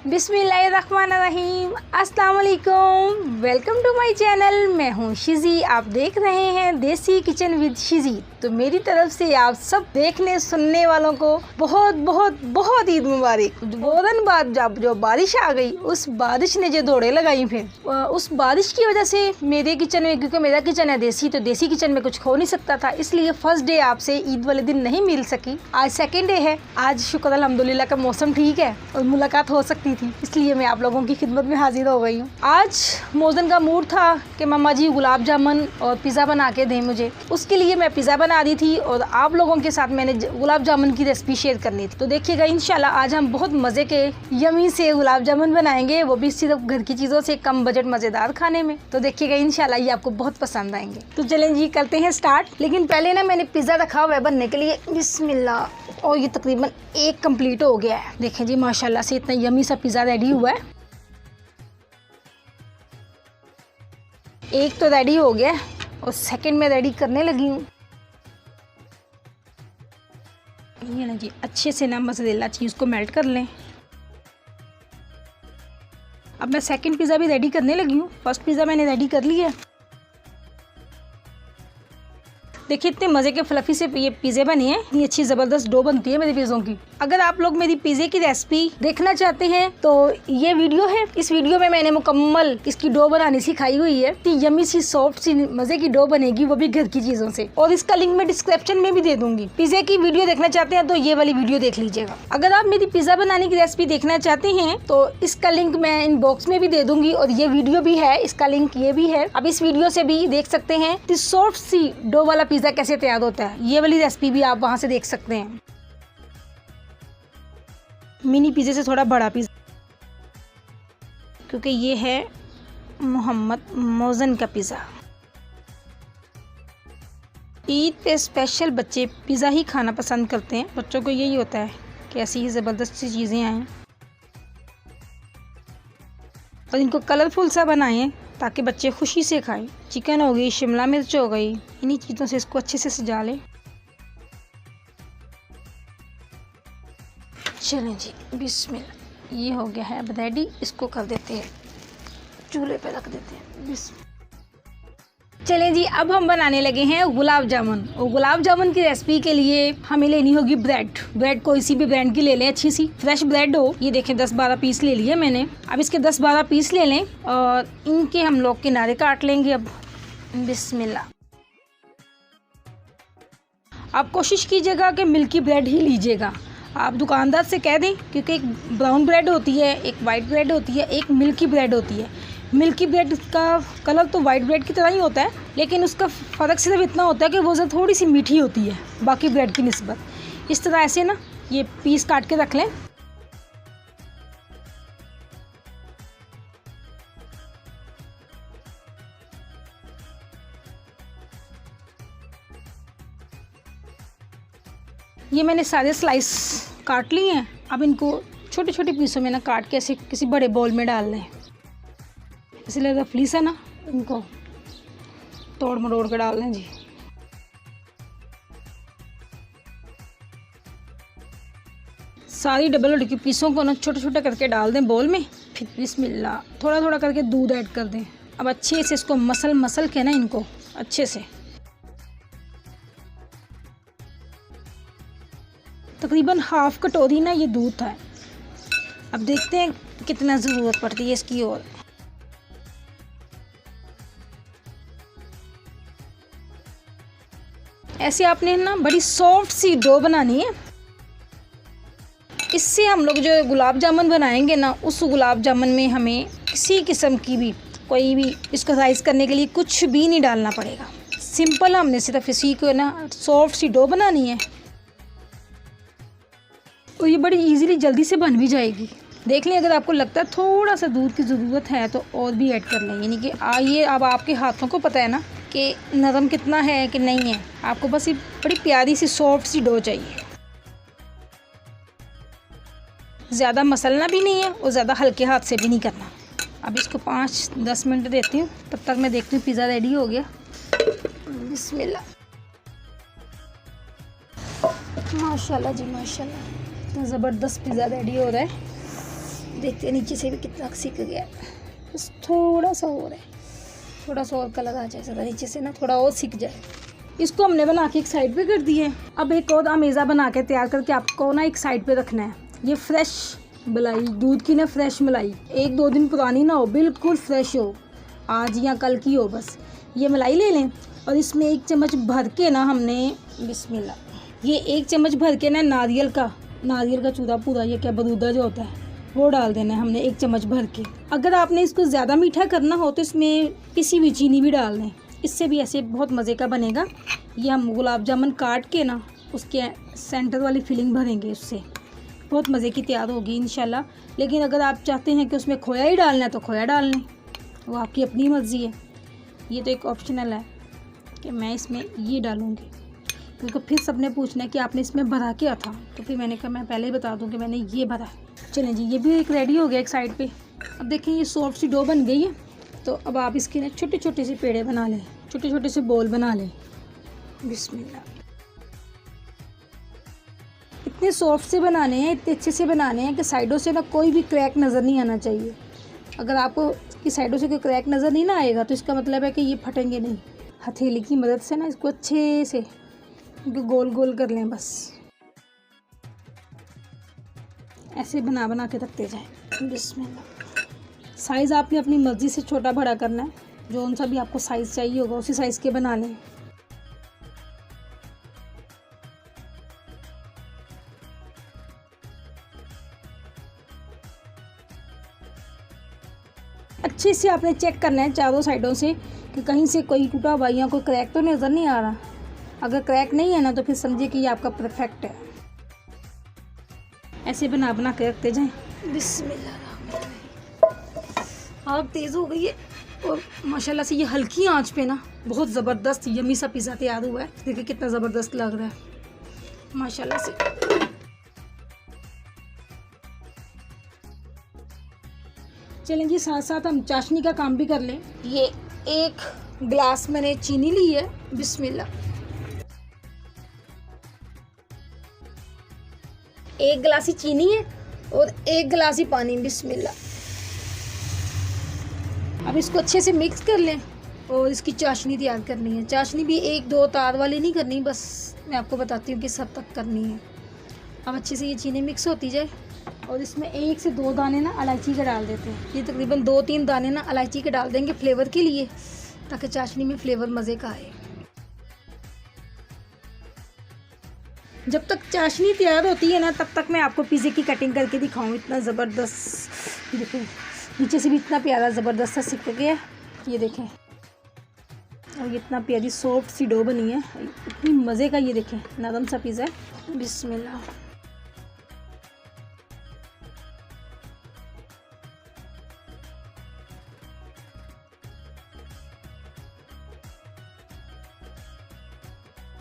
बिस्मिल्लाहिर्रहमानिर्रहीम, अस्सलाम वालेकुम। Welcome to my channel. मैं हूँ शिज़ी, आप देख रहे हैं देसी किचन विद शिज़ी। तो मेरी तरफ से आप सब देखने सुनने वालों को बहुत बहुत बहुत ईद मुबारक। बहुत दिन बाद जब जो बारिश आ गई, उस बारिश ने जो दौड़े लगाई, फिर उस बारिश की वजह से मेरे किचन में, क्योंकि मेरा किचन है देसी, तो देसी किचन में कुछ हो नहीं सकता था, इसलिए फर्स्ट डे आपसे ईद वाले दिन नहीं मिल सकी। आज सेकेंड डे है। आज शुक्र अल्हम्दुलिल्लाह का मौसम ठीक है और मुलाकात हो सकती थी, इसलिए मैं आप लोगों की खिदमत में हाजिर हो गई हूँ। आज मौजन का मूड था कि मम्मा जी गुलाब जामुन और पिज़्ज़ा बना के दें मुझे। उसके लिए मैं पिज़्ज़ा बना रही थी और आप लोगों के साथ मैंने गुलाब जामुन की रेसिपी शेयर करनी थी। तो देखिएगा इंशाल्लाह आज हम बहुत मज़े के यमी से गुलाब जामुन बनाएंगे, वो भी सिर्फ घर की चीज़ों से, कम बजट मज़ेदार खाने में। तो देखिएगा इंशाल्लाह ये आपको बहुत पसंद आएंगे। तो चलें जी करते हैं स्टार्ट। लेकिन पहले ना मैंने पिज़्ज़ा रखा हुआ है बनने के लिए। बिस्मिल्लाह। और ये तकरीबन एक कंप्लीट हो गया है। देखें जी माशाल्लाह से इतना यमी सा पिज़्ज़ा रेडी हुआ है। एक तो रेडी हो गया और सेकंड में रेडी करने लगी हूँ। ये ना जी अच्छे से ना मोज़रेला चीज़ को मेल्ट कर लें। अब मैं सेकंड पिज़्ज़ा भी रेडी करने लगी हूँ। फर्स्ट पिज़्ज़ा मैंने रेडी कर लिया। देखिए इतने मज़े के फ्लफ़ी से ये पिज़्ज़े बने हैं। इतनी अच्छी ज़बरदस्त डो बनती है मेरे पिज़्ज़ों की। अगर आप लोग मेरी पिज़्ज़े की रेसिपी देखना चाहते हैं तो ये वीडियो है। इस वीडियो में मैंने मुकम्मल इसकी डो बनानी सिखाई हुई है। इतनी यमी सी सॉफ्ट सी मज़े की डो बनेगी, वो भी घर की चीज़ों से। और इसका लिंक मैं डिस्क्रिप्शन में भी दे दूंगी। पिज़्ज़े की वीडियो देखना चाहते हैं तो ये वाली वीडियो देख लीजिएगा। अगर आप मेरी पिज़्ज़ा बनाने की रेसिपी देखना चाहते हैं तो इसका लिंक मैं इन बॉक्स में भी दे दूंगी और ये वीडियो भी है, इसका लिंक ये भी है। अब इस वीडियो से भी देख सकते हैं कि सॉफ्ट सी डो वाला पिज़्ज़ा कैसे तैयार होता है। ये वाली रेसिपी भी आप वहां से देख सकते हैं। मिनी पिज़्ज़े से थोड़ा बड़ा पिज़्ज़ा, क्योंकि ये है मोहम्मद मौजन का पिज़्ज़ा। ईद पे स्पेशल बच्चे पिज़्ज़ा ही खाना पसंद करते हैं। बच्चों को यही होता है कि ऐसी ही ज़बरदस्त सी चीज़ें आएँ और इनको कलरफुल सा बनाएं ताकि बच्चे खुशी से खाएं। चिकन हो गई, शिमला मिर्च हो गई, इन्हीं चीज़ों से इसको अच्छे से सजा लें। चलें जी बिस्मिल्लाह। ये हो गया है अब रेडी। इसको कर देते हैं, चूल्हे पे रख देते हैं। चलें जी अब हम बनाने लगे हैं गुलाब जामुन। और गुलाब जामुन की रेसिपी के लिए हमें लेनी होगी ब्रेड कोई सी भी ब्रांड की ले लें, अच्छी सी फ्रेश ब्रेड हो। ये देखें 10-12 पीस ले लिए मैंने। अब इसके 10-12 पीस ले लें और इनके हम लोग किनारे काट लेंगे। अब बिस्मिल्लाह। आप कोशिश कीजिएगा कि मिल्की ब्रेड ही लीजिएगा। आप दुकानदार से कह दें, क्योंकि एक ब्राउन ब्रेड होती है, एक वाइट ब्रेड होती है, एक मिल्की ब्रेड होती है। मिल्की ब्रेड का कलर तो वाइट ब्रेड की तरह ही होता है, लेकिन उसका फ़र्क सिर्फ इतना होता है कि वो ज़रा थोड़ी सी मीठी होती है बाकी ब्रेड की निस्बत। इस तरह ऐसे ना ये पीस काट के रख लें। ये मैंने सारे स्लाइस काट लिए हैं। अब इनको छोटे छोटे पीसों में ना काट के ऐसे किसी बड़े बाउल में डाल लें। इसलिए रफली सा ना इनको तोड़ मरोड़ के डाल लें जी। सारी डबल रोटी के पीसों को ना छोटे छोटे करके डाल दें बाउल में। फिर बिस्मिल्लाह थोड़ा थोड़ा करके दूध ऐड कर दें। अब अच्छे से इसको मसल के ना इनको अच्छे से तकरीबन हाफ कटोरी ना ये दूध था। अब देखते हैं कितना ज़रूरत पड़ती है इसकी। और ऐसे आपने ना बड़ी सॉफ्ट सी डो बनानी है। इससे हम लोग जो गुलाब जामुन बनाएंगे ना, उस गुलाब जामुन में हमें किसी किस्म की भी कोई भी इसको राइस करने के लिए कुछ भी नहीं डालना पड़ेगा। सिंपल हमने सिर्फ इसी को ना सॉफ्ट सी डो बनानी है और ये बड़ी इजीली जल्दी से बन भी जाएगी। देख लें, अगर आपको लगता है थोड़ा सा दूध की ज़रूरत है तो और भी ऐड कर लें। यानी कि ये अब आपके हाथों को पता है ना कि नरम कितना है कि नहीं है। आपको बस ये बड़ी प्यारी सी सॉफ्ट सी डो चाहिए। ज़्यादा मसलना भी नहीं है और ज़्यादा हल्के हाथ से भी नहीं करना। अब इसको 5-10 मिनट देती हूँ। तब तक मैं देखती हूँ पिज़्ज़ा रेडी हो गया। बिस्मिल्लाह। माशाल्लाह जी माशाल्लाह, इतना ज़बरदस्त पिज़्ज़ा रेडी हो रहा है। देखते हैं नीचे से भी कितना सीख गया, बस थोड़ा सा और है, थोड़ा सा और कलर आ जाए ज़रा नीचे से ना, थोड़ा और सीख जाए। इसको हमने बना के एक साइड पे कर दिए। अब एक और अमेज़ा बना के तैयार करके आपको ना एक साइड पे रखना है। ये फ्रेश मलाई, दूध की ना फ्रेश मलाई, 1-2 दिन पुरानी ना हो, बिल्कुल फ्रेश हो, आज या कल की हो। बस ये मलाई ले लें और इसमें 1 चम्मच भर के ना हमने, बिस्मिल्लाह, ये 1 चम्मच भर के ना नारियल का चूरा पूरा, ये क्या बरूदा जो होता है वो डाल देना है हमने 1 चम्मच भर के। अगर आपने इसको ज़्यादा मीठा करना हो तो इसमें पिसी हुई चीनी भी डाल दें, इससे भी ऐसे बहुत मज़े का बनेगा। ये हम गुलाब जामुन काट के ना उसके सेंटर वाली फिलिंग भरेंगे, उससे बहुत मज़े की तैयार होगी इंशाल्लाह। लेकिन अगर आप चाहते हैं कि उसमें खोया ही डालना है तो खोया डाल लें, वो आपकी अपनी मर्ज़ी है। ये तो एक ऑप्शनल है कि मैं इसमें ये डालूँगी, क्योंकि फिर सबने पूछना है कि आपने इसमें भरा क्या था, तो फिर मैंने कहा मैं पहले ही बता दूँ कि मैंने ये भरा। चलें जी, ये भी एक रेडी हो गया एक साइड पे। अब देखें ये सॉफ्ट सी डो बन गई है, तो अब आप इसके ना छोटे छोटे से पेड़े बना लें, छोटे छोटे से बोल बना लें। बिस्मिल्लाह, इतने सॉफ्ट से बनाने हैं, इतने अच्छे से बनाने हैं कि साइडों से ना कोई भी क्रैक नज़र नहीं आना चाहिए। अगर आपको इसकी साइडों से कोई क्रैक नज़र नहीं ना आएगा तो इसका मतलब है कि ये फटेंगे नहीं। हथेली की मदद से ना इसको अच्छे से गोल गोल कर लें, बस ऐसे बना बना के रखते जाएं। बिस्मिल्लाह, साइज़ आपने अपनी मर्ज़ी से छोटा बड़ा करना है, जो सा भी आपको साइज़ चाहिए होगा उसी साइज़ के बना लें। अच्छे से आपने चेक करना है चारों साइडों से कि कहीं से कोई टूटा हुआ या कोई क्रैक तो नज़र नहीं आ रहा। अगर क्रैक नहीं है ना तो फिर समझिए कि ये आपका परफेक्ट है। ऐसे बना बना के रखते जाएं। बिस्मिल्लाह, आग तेज़ हो गई है और माशाल्लाह से ये हल्की आंच पे ना बहुत ज़बरदस्त यमी सा पिज़्ज़ा तैयार हुआ है। देखिए कितना ज़बरदस्त लग रहा है माशाल्लाह से। चलें जी, साथ साथ हम चाशनी का काम भी कर लें। ये 1 गिलास मैंने चीनी ली है, बिस्मिल्लाह, 1 गिलास ही चीनी है और 1 गिलास ही पानी, बिस्मिल्लाह। अब इसको अच्छे से मिक्स कर लें और इसकी चाशनी तैयार करनी है। चाशनी भी 1-2 तार वाली नहीं करनी, बस मैं आपको बताती हूँ किस हद तक करनी है। अब अच्छे से ये चीनी मिक्स होती जाए और इसमें 1 से 2 दाने ना इलायची के डाल देते हैं। ये तकरीबन 2-3 दाने ना इलायची के डाल देंगे फ्लेवर के लिए, ताकि चाशनी में फ्लेवर मज़े का आए। जब तक चाशनी तैयार होती है ना तब तक मैं आपको पिज़्ज़े की कटिंग करके दिखाऊं। इतना ज़बरदस्त, देखिए नीचे से भी इतना प्यारा ज़बरदस्त सा सिक गया, ये देखें, और ये इतना प्यारी सॉफ्ट सी डो बनी है, इतनी मज़े का। ये देखें नरम सा पिज़्ज़ा है, बिस्मिल्लाह।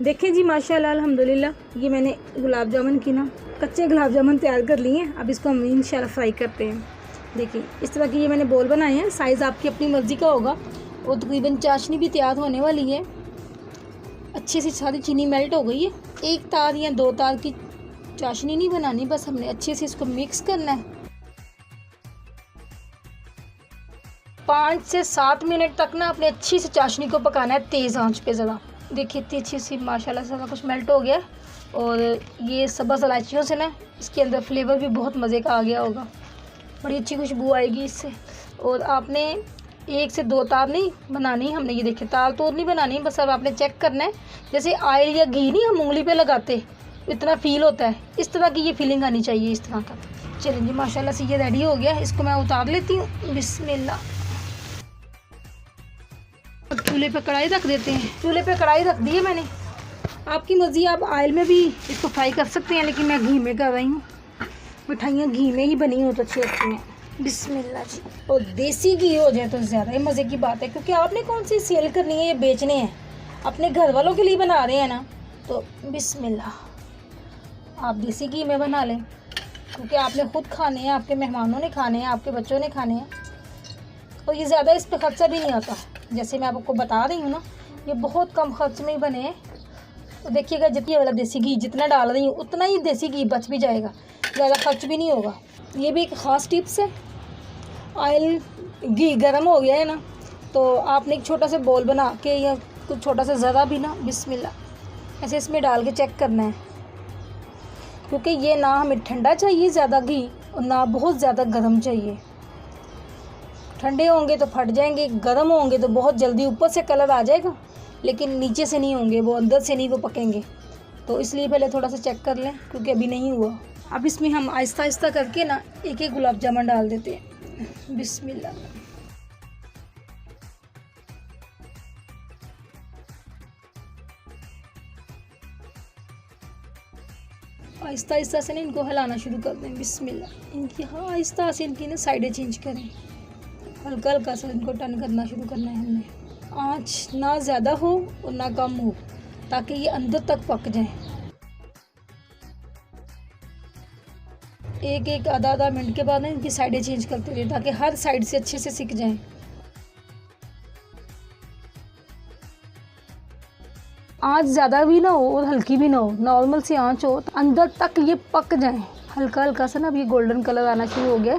देखें जी माशाल्लाह अल्हम्दुलिल्लाह, ये मैंने गुलाब जामुन की ना कच्चे गुलाब जामुन तैयार कर लिए हैं। अब इसको हम इंशाल्लाह फ्राई करते हैं। देखिए इस तरह के ये मैंने बोल बनाए हैं, साइज़ आपकी अपनी मर्ज़ी का होगा। और तकरीबन चाशनी भी तैयार होने वाली है, अच्छे से सारी चीनी मेल्ट हो गई है। 1 तार या 2 तार की चाशनी नहीं बनानी, बस हमने अच्छे से इसको मिक्स करना है। 5 से 7 मिनट तक ना अपने अच्छी से चाशनी को पकाना है तेज़ आंच पे ज़रा। देखिए इतनी अच्छी सी माशाल्लाह सारा कुछ मेल्ट हो गया और ये सब्ज़ इलायचियों से ना इसके अंदर फ्लेवर भी बहुत मज़े का आ गया होगा, बड़ी अच्छी खुशबू आएगी इससे। और आपने 1 से 2 तार नहीं बनानी हमने, ये देखिए तार तोड़ नहीं बनानी, बस अब आपने चेक करना है जैसे ऑयल या घी नहीं हम उंगली पे लगाते इतना फील होता है, इस तरह की ये फीलिंग आनी चाहिए इस तरह का। चलिए जी माशाल्लाह से ये रेडी हो गया, इसको मैं उतार लेती हूँ। बिस्मिल्लाह। अब चूल्हे पे कढ़ाई रख देते हैं। चूल्हे पे कढ़ाई रख दी है मैंने, आपकी मर्ज़ी, आप ऑयल में भी इसको फ्राई कर सकते हैं, लेकिन मैं घी में कर रही हूँ। मिठाइयाँ घी में ही बनी हो तो अच्छी लगती हैं। बिस्मिल्लाह जी। और देसी घी हो जाए तो ज़्यादा ही मज़े की बात है, क्योंकि आपने कौन सी सेल करनी है, ये बेचने हैं, अपने घर वालों के लिए बना रहे हैं ना, तो बिस्मिल्लाह आप देसी घी में बना लें, क्योंकि आपने ख़ुद खाने हैं, आपके मेहमानों ने खाने हैं, आपके बच्चों ने खाने हैं, और ये ज़्यादा इस पर ख़र्चा भी नहीं आता। जैसे मैं आपको बता रही हूँ ना, ये बहुत कम खर्च में ही बने हैं। तो देखिएगा जितनी वाला देसी घी जितना डाल रही हूँ उतना ही देसी घी बच भी जाएगा, ज़्यादा खर्च भी नहीं होगा। ये भी एक ख़ास टिप्स है। ऑयल घी गर्म हो गया है ना, तो आपने एक छोटा सा बॉल बना के या कुछ छोटा सा ज़रा भी ना, बिस्मिल्लाह ऐसे इसमें डाल के चेक करना है, क्योंकि ये ना हमें ठंडा चाहिए ज़्यादा घी और ना बहुत ज़्यादा गर्म चाहिए। ठंडे होंगे तो फट जाएंगे, गर्म होंगे तो बहुत जल्दी ऊपर से कलर आ जाएगा, लेकिन नीचे से नहीं होंगे, वो अंदर से नहीं वो पकेंगे। तो इसलिए पहले थोड़ा सा चेक कर लें, क्योंकि अभी नहीं हुआ। अब इसमें हम आहिस्ता आहिस्ता करके ना एक एक गुलाब जामुन डाल देते हैं। बिस्मिल्लाह। आहिस्ता आहिस्ता से ना इनको हिलाना शुरू कर दें। बिस्मिल्लाह। इनकी आहिस्ता से इनकी ना साइडें चेंज करें, हल्का हल्का सा इनको टर्न करना शुरू करना है हमने। आँच ना ज़्यादा हो और ना कम हो, ताकि ये अंदर तक पक जाए। एक एक आधा मिनट के बाद ना इनकी साइडें चेंज करते रहिए, ताकि हर साइड से अच्छे से सिक जाएं। आँच ज़्यादा भी ना हो और हल्की भी ना हो, नॉर्मल सी आँच हो, तो अंदर तक ये पक जाएं। हल्का हल्का सा ना अब ये गोल्डन कलर आना शुरू हो गया।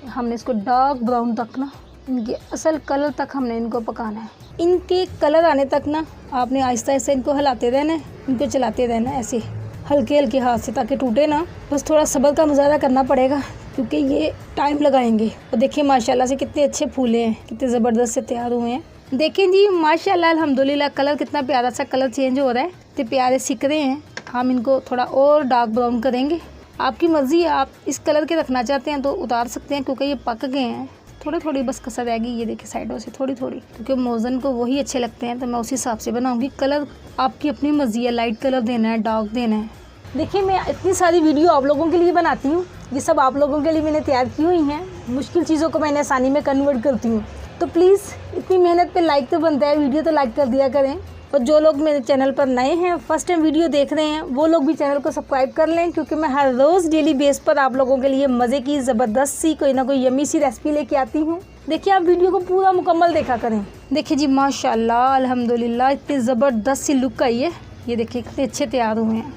हमने इसको डार्क ब्राउन तक ना, इनके असल कलर तक हमने इनको पकाना है। इनके कलर आने तक ना आपने आहिस्ता आहिस्ता इनको हिलाते रहना है, इनको चलाते रहना है ऐसे हल्के हल्के हाथ से, ताकि टूटे ना। बस थोड़ा सब्र का मुजाहरा करना पड़ेगा, क्योंकि ये टाइम लगाएंगे। और देखिए माशाल्लाह से कितने अच्छे फूले हैं, कितने ज़बरदस्त से तैयार हुए हैं। देखें जी माशाल्लाह अल्हम्दुलिल्लाह, कलर कितना प्यारा सा कलर चेंज हो रहा है, इतने प्यारे सिक रहे हैं। हम इनको थोड़ा और डार्क ब्राउन करेंगे, आपकी मर्ज़ी है। आप इस कलर के रखना चाहते हैं तो उतार सकते हैं, क्योंकि ये पक गए हैं। थोड़ी थोड़ी बस कसर रहेगी, ये देखिए साइडों से थोड़ी थोड़ी, क्योंकि मोज़न को वही अच्छे लगते हैं, तो मैं उसी हिसाब से बनाऊंगी। कलर आपकी अपनी मर्ज़ी है, लाइट कलर देना है, डार्क देना है। देखिए मैं इतनी सारी वीडियो आप लोगों के लिए बनाती हूँ, ये सब आप लोगों के लिए मैंने तैयार की हुई हैं। मुश्किल चीज़ों को मैंने आसानी में कन्वर्ट करती हूँ, तो प्लीज़ इतनी मेहनत पे लाइक तो बनता है, वीडियो तो लाइक कर दिया करें। और जो लोग मेरे चैनल पर नए हैं, फर्स्ट टाइम वीडियो देख रहे हैं, वो लोग भी चैनल को सब्सक्राइब कर लें, क्योंकि मैं हर रोज़ डेली बेस पर आप लोगों के लिए मज़े की ज़बरदस्त सी कोई ना कोई यम्मी सी रेसिपी लेके आती हूँ। देखिए आप वीडियो को पूरा मुकम्मल देखा करें। देखिए जी माशाल्लाह अल्हम्दुलिल्लाह, इतनी ज़बरदस्त सी लुक आई है। ये देखिए कितने अच्छे तैयार हुए हैं।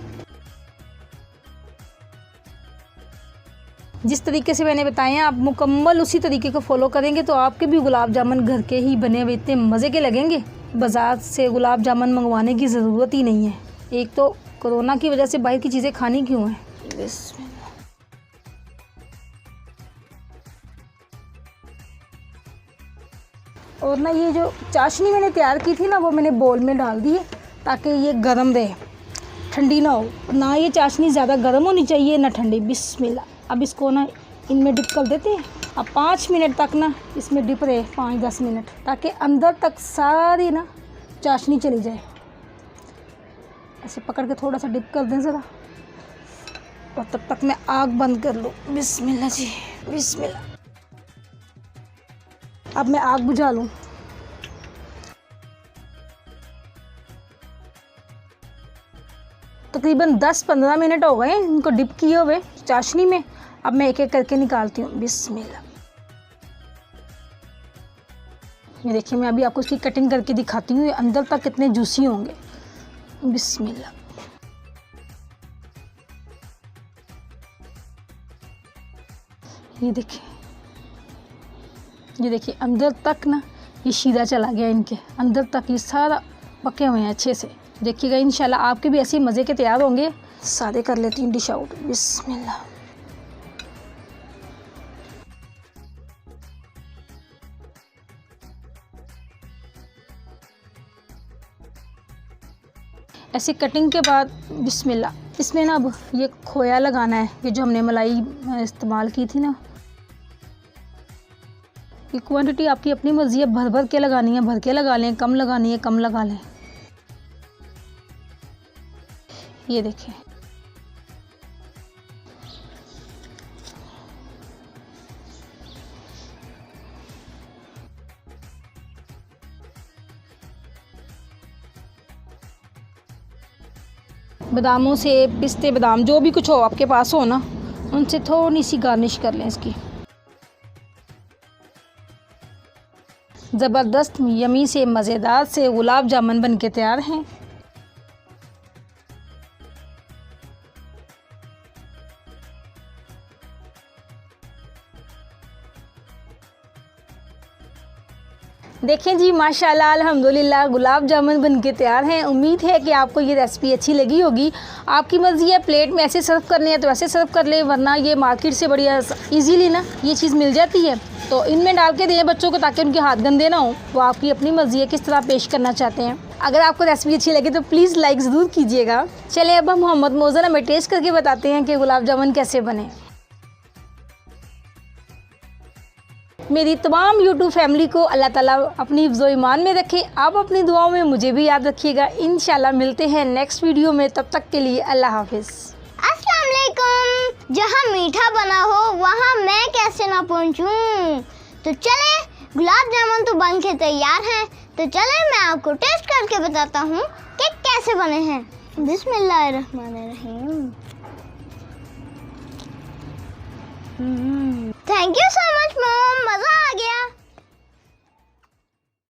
जिस तरीके से मैंने बताए हैं, आप मुकम्मल उसी तरीके को फॉलो करेंगे तो आपके भी गुलाब जामुन घर के ही बने हुए इतने मज़े के लगेंगे, बाज़ार से गुलाब जामुन मंगवाने की ज़रूरत ही नहीं है। एक तो कोरोना की वजह से बाहर की चीज़ें खानी क्यों है। और ना ये जो चाशनी मैंने तैयार की थी ना, वो मैंने बोल में डाल दी है, ताकि ये गर्म रहे, ठंडी ना हो। ना ये चाशनी ज़्यादा गर्म होनी चाहिए ना ठंडी। बिस्मिल्लाह। अब इसको ना इनमें डिप कर देते हैं। अब 5 मिनट तक ना इसमें डिप रहे, 5-10 मिनट, ताकि अंदर तक सारी ना चाशनी चली जाए। ऐसे पकड़ के थोड़ा सा डिप कर दें ज़रा, और तब तक मैं आग बंद कर लूँ। बिस्मिल्लाह जी बिस्मिल्लाह। अब मैं आग बुझा लूँ। तकरीबन 10-15 मिनट हो गए इनको डिप किए हुए चाशनी में। अब मैं एक एक करके निकालती हूँ। बिस्मिल्लाह। ये देखिए मैं अभी आपको इसकी कटिंग करके दिखाती हूँ, ये अंदर तक कितने जूसी होंगे। बिस्मिल्लाह। ये देखिए अंदर तक ना ये शीरा चला गया, इनके अंदर तक ये सारा पके हुए हैं अच्छे से। देखिएगा इंशाल्लाह आपके भी ऐसे मज़े के तैयार होंगे। सादे कर लेती हूँ डिश आउट। बिस्मिल्लाह। ऐसे कटिंग के बाद बिस्मिल्लाह, इसमें ना अब ये खोया लगाना है। ये जो हमने मलाई इस्तेमाल की थी ना, ये क्वांटिटी आपकी अपनी मर्ज़ी है, भर भर के लगानी है भर के लगा लें, कम लगानी है कम लगा लें। ये देखिए बादामों से, पिस्ते बादाम जो भी कुछ हो आपके पास हो ना, उनसे थोड़ी सी गार्निश कर लें इसकी। ज़बरदस्त यमी से मज़ेदार से गुलाब जामुन बन के तैयार हैं। देखें जी, माशाल्लाह अल्हम्दुलिल्लाह गुलाब जामुन बनके तैयार हैं। उम्मीद है कि आपको ये रेसिपी अच्छी लगी होगी। आपकी मर्ज़ी है, प्लेट में ऐसे सर्व करने हैं तो ऐसे सर्व कर ले, वरना ये मार्केट से बढ़िया ईजीली ना ये चीज़ मिल जाती है। तो इनमें डाल के दें बच्चों को ताकि उनके हाथ गंदे ना हो। वो आपकी अपनी मर्ज़ी है किस तरह पेश करना चाहते हैं। अगर आपको रेसिपी अच्छी लगे तो प्लीज़ लाइक ज़रूर कीजिएगा। चलिए अब हम मोहम्मद मोज़न हमें टेस्ट करके बताते हैं कि गुलाब जामुन कैसे बने। मेरी तमाम यूट्यूब फैमिली को अल्लाह ताला अपनी हिफ्ज़ो ईमान में रखे। आप अपनी दुआओं में मुझे भी याद रखिएगा। इंशाल्लाह मिलते हैं नेक्स्ट वीडियो में, तब तक के लिए अल्लाह हाफिज़। अस्सलाम वालेकुम। जहाँ मीठा बना हो वहाँ मैं कैसे ना पहुँचूँ। तो चले, गुलाब जामुन तो बन के तैयार हैं, तो चले मैं आपको टेस्ट करके बताता हूँ कि कैसे बने हैं। बिस्मिल्लाहिर्रहमानिर्रहीम। Thank you so much